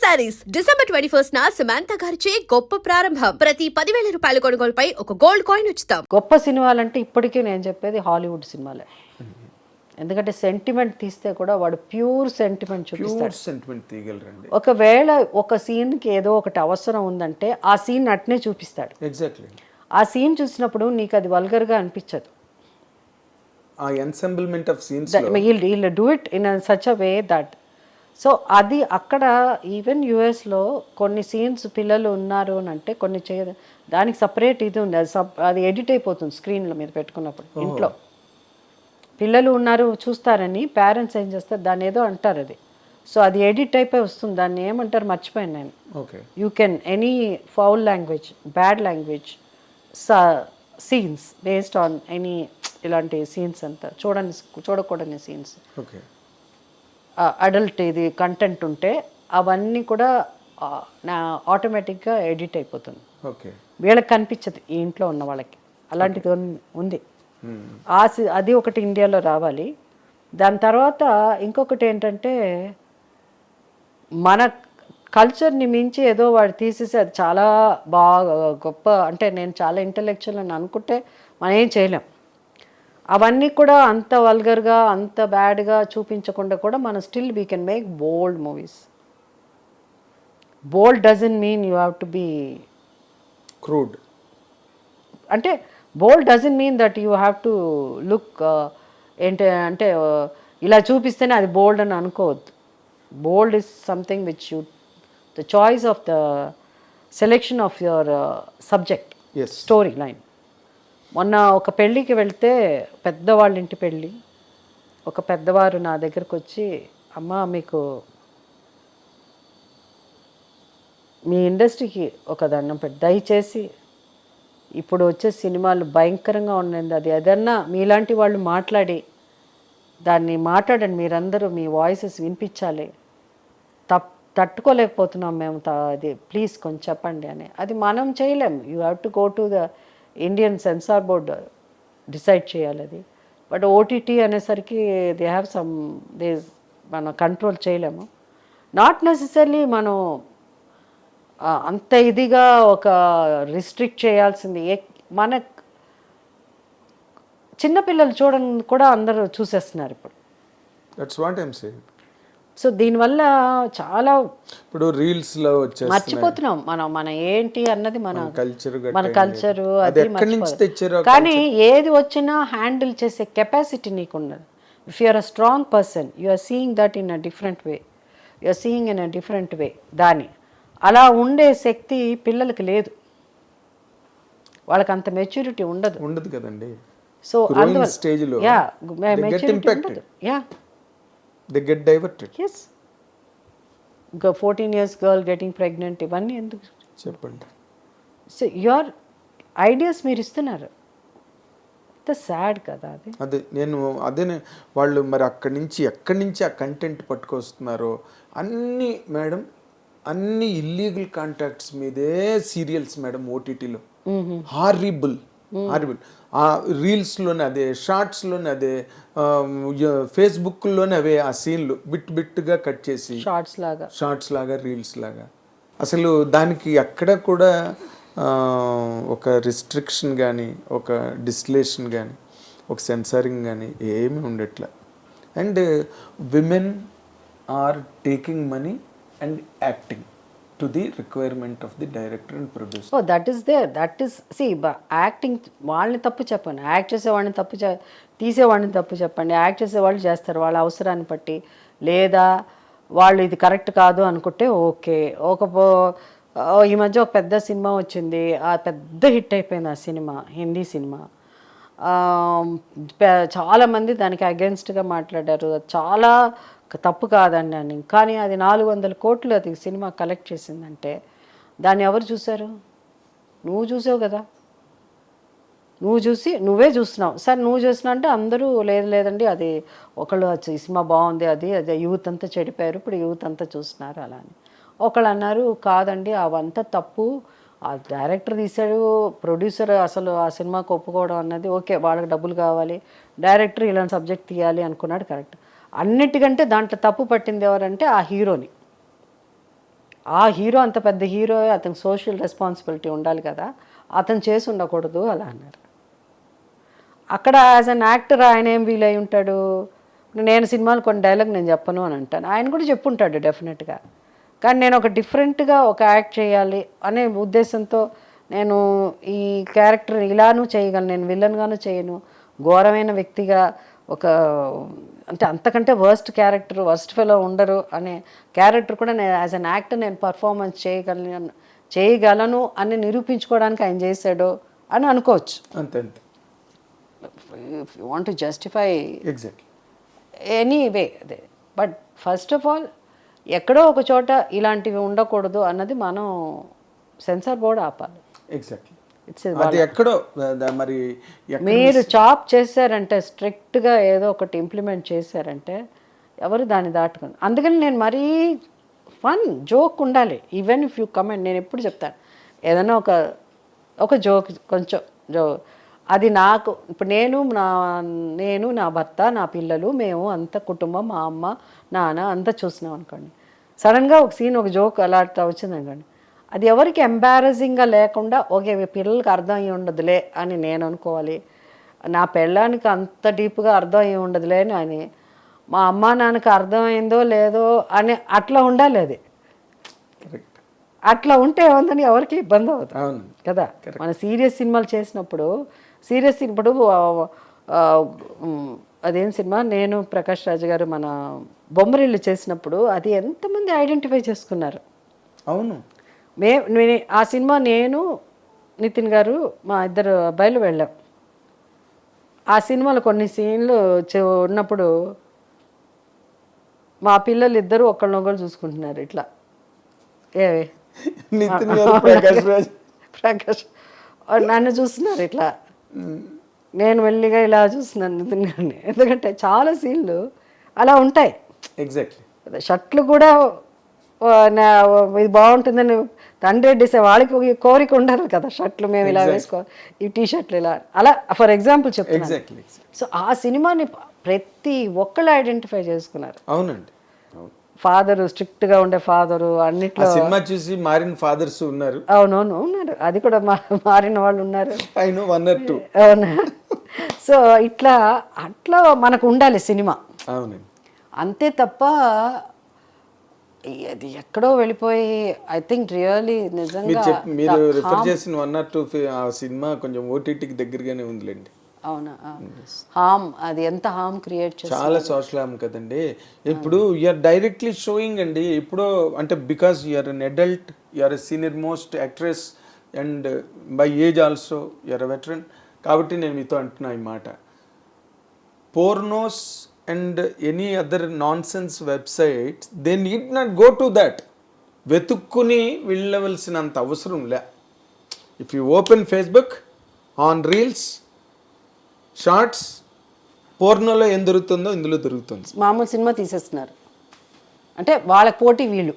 Saris December 21 Samantha గారిచే గొప్ప ప్రారంభం. ప్రతి 10,000 రూపాయల కొనుగోలుపై ఒక గోల్డ్ కాయిన్ ఉచితం. గొప్ప సినిమాలంటే ఇప్పటికీ నేను చెప్పేది హాలీవుడ్ సినిమాలే. ఎందుకంటే సెంటిమెంట్ తీస్తే కూడా వాడు ప్యూర్ సెంటిమెంట్ చూపిస్తాడు. సెంటిమెంట్ తీయగలరండి. ఒకవేళ ఒక సీన్కి ఏదో ఒకటి అవసరం ఉందంటే ఆ సీన్ అట్నే చూపిస్తాడు. ఎగ్జాక్ట్లీ. ఆ సీన్ చూసినప్పుడు నీకు అది వల్గర్గా అనిపించదు. ఆ ఎన్సెంబుల్మెంట్ ఆఫ్ సీన్స్ వీళ్ళు do it in such a way that so అది అక్కడ ఈవెన్ యుఎస్లో కొన్ని సీన్స్ పిల్లలు ఉన్నారు అని అంటే కొన్ని దానికి సపరేట్ ఇది ఉంది. అది ఎడిట్ అయిపోతుంది స్క్రీన్ల మీద పెట్టుకున్నప్పుడు. ఇంట్లో పిల్లలు ఉన్నారు చూస్తారని పేరెంట్స్ ఏం చేస్తారు, దాన్ని ఏదో అంటారు అది. సో అది ఎడిట్ అయిపోయి వస్తుంది. దాన్ని ఏమంటారు మర్చిపోయాను నేను. You can any foul language, bad language, scenes based on any ఇలాంటి సీన్స్ అంతా చూడకూడని సీన్స్, అడల్ట్ ఇది కంటెంట్ ఉంటే అవన్నీ కూడా నా ఆటోమేటిక్గా ఎడిట్ అయిపోతుంది. వీళ్ళకి కనిపించదు, ఈ ఇంట్లో ఉన్న వాళ్ళకి. అలాంటిది ఉంది. అది ఒకటి ఇండియాలో రావాలి. దాని తర్వాత ఇంకొకటి ఏంటంటే మన కల్చర్ని మించి ఏదో వాడు తీసేసి అది చాలా బాగా గొప్ప అంటే నేను చాలా ఇంటలెక్చువల్ అని అనుకుంటే మనం ఏం చేయలేం. అవన్నీ కూడా అంత వల్గర్గా అంత బ్యాడ్గా చూపించకుండా కూడా మనం still we can make bold movies. Bold doesn't mean you have to be crude. అంటే bold doesn't mean that you have to look అంటే ఇలా చూపిస్తేనే అది బోల్డ్ అని అనుకోవద్దు. Bold is something which you the choice of the selection of your subject, story line. మొన్న ఒక పెళ్ళికి వెళ్తే పెద్దవాళ్ళ ఇంటి పెళ్ళి, ఒక పెద్దవారు నా దగ్గరకు వచ్చి, అమ్మ మీకు మీ ఇండస్ట్రీకి ఒక దండం పెట్టి దయచేసి ఇప్పుడు వచ్చే సినిమాలు భయంకరంగా ఉన్నది, అది ఏదన్నా మీలాంటి వాళ్ళు మాట్లాడి దాన్ని మాట్లాడండి, మీరందరూ మీ వాయిసెస్ వినిపించాలి, తట్టుకోలేకపోతున్నాం మేము, అది ప్లీజ్ కొంచెం చెప్పండి అని. అది మనం చేయలేం. You have to go to the Indian censor board decide చేయాలి అది. బట్ ఓటీటీ అనేసరికి దే హ్యావ్ సమ్ మనం కంట్రోల్ చేయలేము. నాట్ నెసెసరీ మనం అంత ఇదిగా ఒక రిస్ట్రిక్ట్ చేయాల్సింది. మన చిన్నపిల్లలు చూడని కూడా అందరూ చూసేస్తున్నారు ఇప్పుడు. That's what I'm saying. So దీనివల్ల చాలా ఇప్పుడు రీల్స్ లో మర్చిపోతున్నాం మన ఏంటి అన్నది, మన కల్చరు అది మర్చిపోతున్నాం. కానీ ఏది వచ్చినా హ్యాండిల్ చేసే కెపాసిటీ నీకు ఉన్నది. If you're a strong person you are seeing that in a different way, you are seeing in a different way. దాని అలా ఉండే శక్తి పిల్లలకి లేదు, వాళ్ళకి అంత మెచ్యూరిటీ ఉండదు కదండి. సో స్టేజ్లో మెచ్యూరిటీ ఉండదు. They get diverted. Yes. 14 years girl getting pregnant, ఇవన్నీ ఎందుకు చెప్పండి. సో యువర్ ఐడియాస్ మీరు ఇస్తున్నారు. ఇంత సాడ్ కదా అది. అదే వాళ్ళు మరి ఎక్కడి నుంచి ఆ కంటెంట్ పట్టుకొస్తున్నారో అన్ని మేడం, అన్ని ఇల్లీగల్ కాంటాక్ట్స్ మీదే సీరియల్స్ మేడం. ఓటీటీలో హారిబుల్. ఆ రీల్స్లోనే అదే, షార్ట్స్లోనే అదే, ఫేస్బుక్లోనే అవే ఆ సీన్లు బిట్గా కట్ చేసి షార్ట్స్ లాగా రీల్స్ లాగా. అసలు దానికి ఎక్కడ కూడా ఒక రిస్ట్రిక్షన్ కానీ, ఒక డిస్టిలేషన్ కానీ, ఒక సెన్సారింగ్ కానీ ఏమీ ఉండట్లే. And women are taking money and acting to the requirement of the director and producer. Oh, that is there. That is, see, acting వాళ్ళని తప్పు చెప్పండి, యాక్ట్ చేసేవాడిని తప్పు తీసేవాడిని తప్పు చెప్పండి. యాక్ట్ చేసేవాళ్ళు చేస్తారు వాళ్ళ అవసరాన్ని బట్టి, లేదా వాళ్ళు ఇది కరెక్ట్ కాదు అనుకుంటే ఓకే. ఈ మధ్య ఒక పెద్ద సినిమా వచ్చింది, ఆ పెద్ద హిట్ అయిపోయింది ఆ సినిమా, హిందీ సినిమా. చాలామంది దానికి అగెన్స్ట్గా మాట్లాడారు, చాలా తప్పు కాదండి అని. కానీ అది 400 కోట్లు అది సినిమా కలెక్ట్ చేసిందంటే దాన్ని ఎవరు చూశారు? నువ్వు చూసావు కదా, నువ్వే చూస్తున్నావు. సరే నువ్వు చూసినా అంటే అందరూ లేదండి అది ఒకళ్ళు ఈ సినిమా బాగుంది, అది యూత్ అంతా చెడిపోయారు, ఇప్పుడు యూత్ అంతా చూస్తున్నారు అలా అని. ఒకళ్ళు అన్నారు కాదండి అవంతా తప్పు, ఆ డైరెక్టర్ తీశాడు, ప్రొడ్యూసర్ అసలు ఆ సినిమాకి ఒప్పుకోవడం అన్నది ఓకే, వాళ్ళకి డబ్బులు కావాలి, డైరెక్టర్ ఇలాంటి సబ్జెక్ట్ తీయాలి అనుకున్నాడు కరెక్ట్. అన్నిటికంటే దాంట్లో తప్పు పట్టింది ఎవరంటే ఆ హీరోని. ఆ హీరో అంత పెద్ద హీరో, అతనికి సోషల్ రెస్పాన్సిబిలిటీ ఉండాలి కదా, అతను చేసి ఉండకూడదు అలా అన్నారు. అక్కడ యాజ్ అన్ యాక్టర్ ఆయన ఏం ఫీల్ అయి ఉంటాడు, నేను సినిమాలు కొన్ని డైలాగ్ నేను చెప్పను అని అంటాను, ఆయన కూడా చెప్పుంటాడు డెఫినెట్గా. కానీ నేను ఒక డిఫరెంట్గా ఒక యాక్ట్ చేయాలి అనే ఉద్దేశంతో నేను ఈ క్యారెక్టర్ ఇలానూ చేయగలను, నేను విలన్గాను చేయను, ఘోరమైన వ్యక్తిగా ఒక అంటే అంతకంటే వర్స్ట్ క్యారెక్టర్, వర్స్ట్ ఫెలో ఉండరు అనే క్యారెక్టర్ కూడా నేను యాజ్ అన్ యాక్టర్ నేను పర్ఫార్మెన్స్ చేయగలను అని నిరూపించుకోవడానికి ఆయన చేశాడు అని అనుకోవచ్చు. అంతే అంతే. If you want to justify exactly any way అదే, బట్ ఫస్ట్ ఆఫ్ ఆల్ ఎక్కడో ఒక చోట ఇలాంటివి ఉండకూడదు అన్నది మనం సెన్సార్ బోర్డు ఆపాలి. ఎగ్జాక్ట్లీ. ఇట్స్ అది ఎక్కడో మరి మీరు చాప్ చేశారంటే, స్ట్రిక్ట్గా ఏదో ఒకటి ఇంప్లిమెంట్ చేశారంటే ఎవరు దాన్ని దాటుకుని. అందుకని నేను మరీ ఫన్ జోక్ ఉండాలి. ఈవెన్ ఇఫ్ యూ కమెంట్, నేను ఎప్పుడు చెప్తాను ఏదైనా ఒక జోక్, కొంచెం అది నాకు ఇప్పుడు నేను నా భర్త, నా పిల్లలు, మేము అంత కుటుంబం, మా అమ్మ నాన్న అంతా చూస్తున్నాం అనుకోండి, సడన్గా ఒక సీన్ ఒక జోక్ అలా వచ్చింది అనుకోండి, అది ఎవరికి ఎంబారసింగ్గా లేకుండా ఓకే పిల్లలకి అర్థం అయ్యి ఉండదులే అని నేను అనుకోవాలి, నా పెళ్ళానికి అంత డీప్గా అర్థం అయ్యి ఉండదులే అని, మా అమ్మ నాన్నకి అర్థమైందో లేదో అని అట్లా ఉండాలి. అది అట్లా ఉంటే ఏముందని ఎవరికి ఇబ్బంది అవుతుంది కదా. మన సీరియస్ సినిమాలు చేసినప్పుడు ఇప్పుడు అదేం సినిమా, నేను ప్రకాష్ రాజు గారు మన బొమ్మరిల్లు చేసినప్పుడు అది ఎంతమంది ఐడెంటిఫై చేసుకున్నారు. అవును, ఆ సినిమా నేను నితిన్ గారు మా ఇద్దరు అబ్బాయిలు వెళ్ళాం. ఆ సినిమాలో కొన్ని సీన్లు ఉన్నప్పుడు మా పిల్లలు ఇద్దరు ఒకళ్ళనొకళ్ళు చూసుకుంటున్నారు ఇట్లా, ఏవే నితిన్ గారు ప్రకాష్ నన్ను చూస్తున్నారు ఇట్లా, నేను మెల్లిగా ఇలా చూస్తున్నాను నితిన్ గారిని. ఎందుకంటే చాలా సీన్లు అలా ఉంటాయి. ఎగ్జాక్ట్లీ. షర్ట్లు కూడా ఇది బాగుంటుందని తండ్రి డిసే వాళ్ళకి ఒక కోరిక ఉండాలి కదా, షర్ట్లు మేము ఇలా వేసుకోవాలి, ఈ టీ షర్ట్లు ఇలా, అలా ఫర్ ఎగ్జాంపుల్ చెప్తాను. సో ఆ సినిమాని ప్రతి ఒక్కళ్ళు ఐడెంటిఫై చేసుకున్నారు. అవునండి. ఫాదరు స్ట్రిక్ట్గా ఉండే ఫాదరు అన్నిట్లో సినిమా చూసి మారిన ఫాదర్స్ ఉన్నారు. అవునవును ఉన్నారు, అది కూడా మారిన వాళ్ళు ఉన్నారు. అవునా. సో అట్లా మనకు ఉండాలి సినిమా. అవునండి. అంతే తప్ప అది ఎక్కడో వెళ్ళిపోయి ఐ థింక్ రియల్లీ నిజంగా మీరు రిఫర్ చేసిన 1 or 2 ఆ సినిమా కొంచెం ఓటీటీకి దగ్గరగానే ఉందిలేండి. అవునా. హామ్, అది ఎంత హామ్ క్రియేట్ చేస్తుంది, చాలా సోషల్ హామ్ కదండి. ఇప్పుడు యూఆర్ డైరెక్ట్లీ షోయింగ్ అండి. ఇప్పుడు అంటే because you're an adult, you're a senior most actress and by age also you're a veteran. కాబట్టి నేను మీతో అంటున్నా ఈ మాట, pornos and any other nonsense websites they need not go to that. వెతుక్కుని వెళ్ళవలసినంత అవసరం లే. If you open Facebook, on reels, shorts, పోర్నోలో ఏం దొరుకుతుందో ఇందులో దొరుకుతుంది. మామూలు సినిమా తీసేస్తున్నారు అంటే వాళ్ళకి పోటీ వీళ్ళు.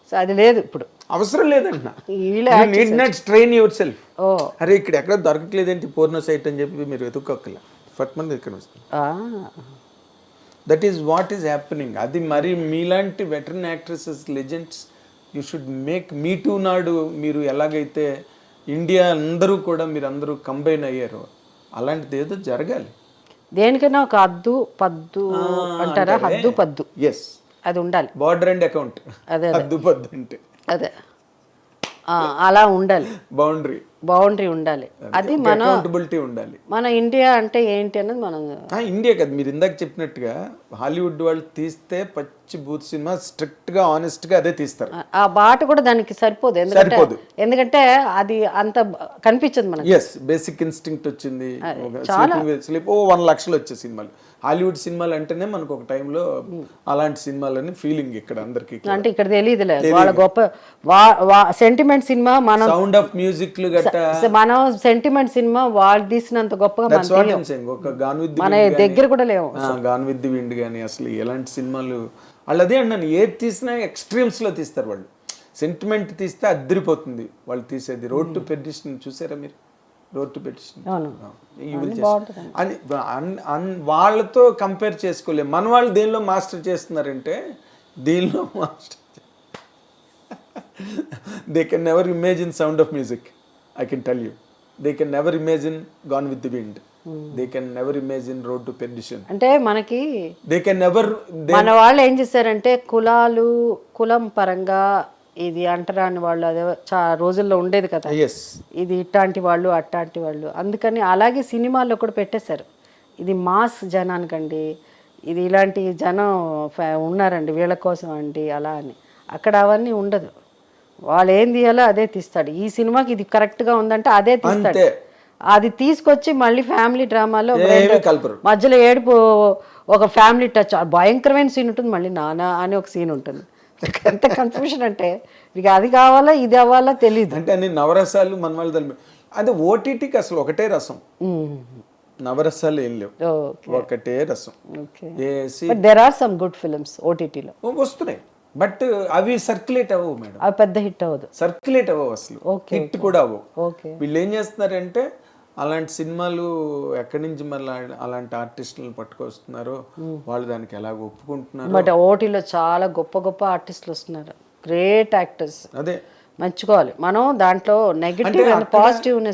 సో అది లేదు, ఇప్పుడు అవసరం లేదంటున్నా. Need not strain yourself. అరే ఇక్కడ ఎక్కడ దొరకట్లేదేంటి పోర్నో సైట్ అని చెప్పి మీరు వెతుక్కోక్కల ఫట్మంది ఇక్కడ వస్తుంది. That is what is happening. అది మరి మీలాంటి veteran actresses, legends, you should make me two నాడు మీరు ఎలాగైతే ఇండియా అందరూ కూడా మీరు అందరూ కంబైన్ అయ్యారు, అలాంటిది ఏదో జరగాలి. దేనికైనా ఒక హద్దు పద్దు అంటారా, హద్దు పద్దు, ఎస్, అది ఉండాలి. బార్డర్ అండ్ అకౌంట్, అదే హద్దు పద్దు అంటే అదే అలా ఉండాలి. బౌండరీ ఉండాలి. అది మన అకౌంటబిలిటీ ఉండాలి. మన ఇండియా అంటే ఏంటి అన్నది మనం ఇండియా కదా. మీరు ఇందాక చెప్పినట్టుగా హాలీవుడ్ వాళ్ళు తీస్తే పచ్చి బూత్ సినిమా స్ట్రిక్ట్ గా ఆనెస్ట్ గా అదే తీస్తారు. ఆ బాట కూడా దానికి సరిపోదు, ఎందుకంటే అది అంత కనిపించదు మనకి. ఎస్, బేసిక్ ఇన్స్టింక్ట్ వచ్చింది. 1 లక్షలు వచ్చే సినిమాలు, హాలీవుడ్ సినిమాలు అంటేనే మనకు ఒక టైంలో అలాంటి సినిమాలని ఫీలింగ్ ఇక్కడ అందరికి. అంటే ఇక్కడ తెలియదులే వాళ్ళ గొప్ప సెంటిమెంట్ సినిమా, మనం సౌండ్ ఆఫ్ మ్యూజిక్ లు గట్ట, మనం సెంటిమెంట్ సినిమా వాళ్ళు తీసినంత గొప్పగా మన దగ్గర కూడా లేవు. గాన్ విత్ ది విండ్ కానీ అసలు ఎలాంటి సినిమాలు వాళ్ళు, అదే అన్నాను, ఏది తీసినా ఎక్స్ట్రీమ్స్ లో తీస్తారు వాళ్ళు. సెంటిమెంట్ తీస్తే అద్దరిపోతుంది వాళ్ళు తీసేది. రోడ్ టు పెర్డిషన్ చూసారా మీరు? రోడ్ టు పెర్డిషన్ అని వాళ్ళతో కంపేర్ చేసుకోలేము. మన వాళ్ళు దేనిలో మాస్టర్ చేస్తున్నారంటే, దీనిలో master they can never imagine sound of music, I can tell you. They can never imagine gone with the wind, they can never imagine road to perdition, అంటే మనకి దే కెన్ నెవర్. మన వాళ్ళు ఏం చేశారంటే కులం పరంగా ఇది అంటరాని వాళ్ళు అదే రోజుల్లో ఉండేది కదా, ఎస్, ఇది ఇట్లాంటి వాళ్ళు అట్లాంటి వాళ్ళు, అందుకని అలాగే సినిమాల్లో కూడా పెట్టేశారు. ఇది మాస్ జనానికండి, ఇది ఇలాంటి జనం ఉన్నారండి వీళ్ళ కోసం అండి అలా అని. అక్కడ అవన్నీ ఉండదు, వాళ్ళు ఏం తీయాలో అదే తీస్తాడు. ఈ సినిమాకి ఇది కరెక్ట్గా ఉందంటే అదే తీస్తాడు. అంతే. అది తీసుకొచ్చి మళ్ళీ ఫ్యామిలీ డ్రామాలో ఏమీ కలపరు. మధ్యలో ఏడుపు, ఒక ఫ్యామిలీ టచ్, భయంకరమైన సీన్ ఉంటుంది, మళ్ళీ నానా అని ఒక సీన్ ఉంటుంది. ఎంత కన్ఫ్యూషన్ అంటే ఇక అది కావాలా ఇది అవ్వాలా తెలీదు. అంటే అన్ని నవరసాలు మన వాళ్ళు తెలిపి, అది ఓటీటీకి అసలు ఒకటే రసం, నవరసాలు ఏం లేవు, ఒకటే రసం. There are some good films ఓటీటీలో వస్తున్నాయి, బట్ అవి సర్క్యులేట్ అవ్వవు మేడం, అవి పెద్ద హిట్ అవ్వదు, సర్క్యులేట్ అవ్వవు అసలు, హిట్ కూడా అవ్వవు. ఓకే, వీళ్ళు ఏం చేస్తున్నారంటే అలాంటి సినిమాలు ఎక్కడి నుంచి మళ్ళీ అలాంటి ఆర్టిస్టులను పట్టుకొస్తున్నారో వాళ్ళు దానికి ఎలాగ ఒప్పుకుంటున్నారు. బట్ ఓటీలో చాలా గొప్ప గొప్ప ఆర్టిస్టులు వస్తున్నారు, గ్రేట్ యాక్టర్స్. అదే మెచ్చుకోవాలి మనం. దాంట్లో నెగిటివ్ అండ్ పాజిటివ్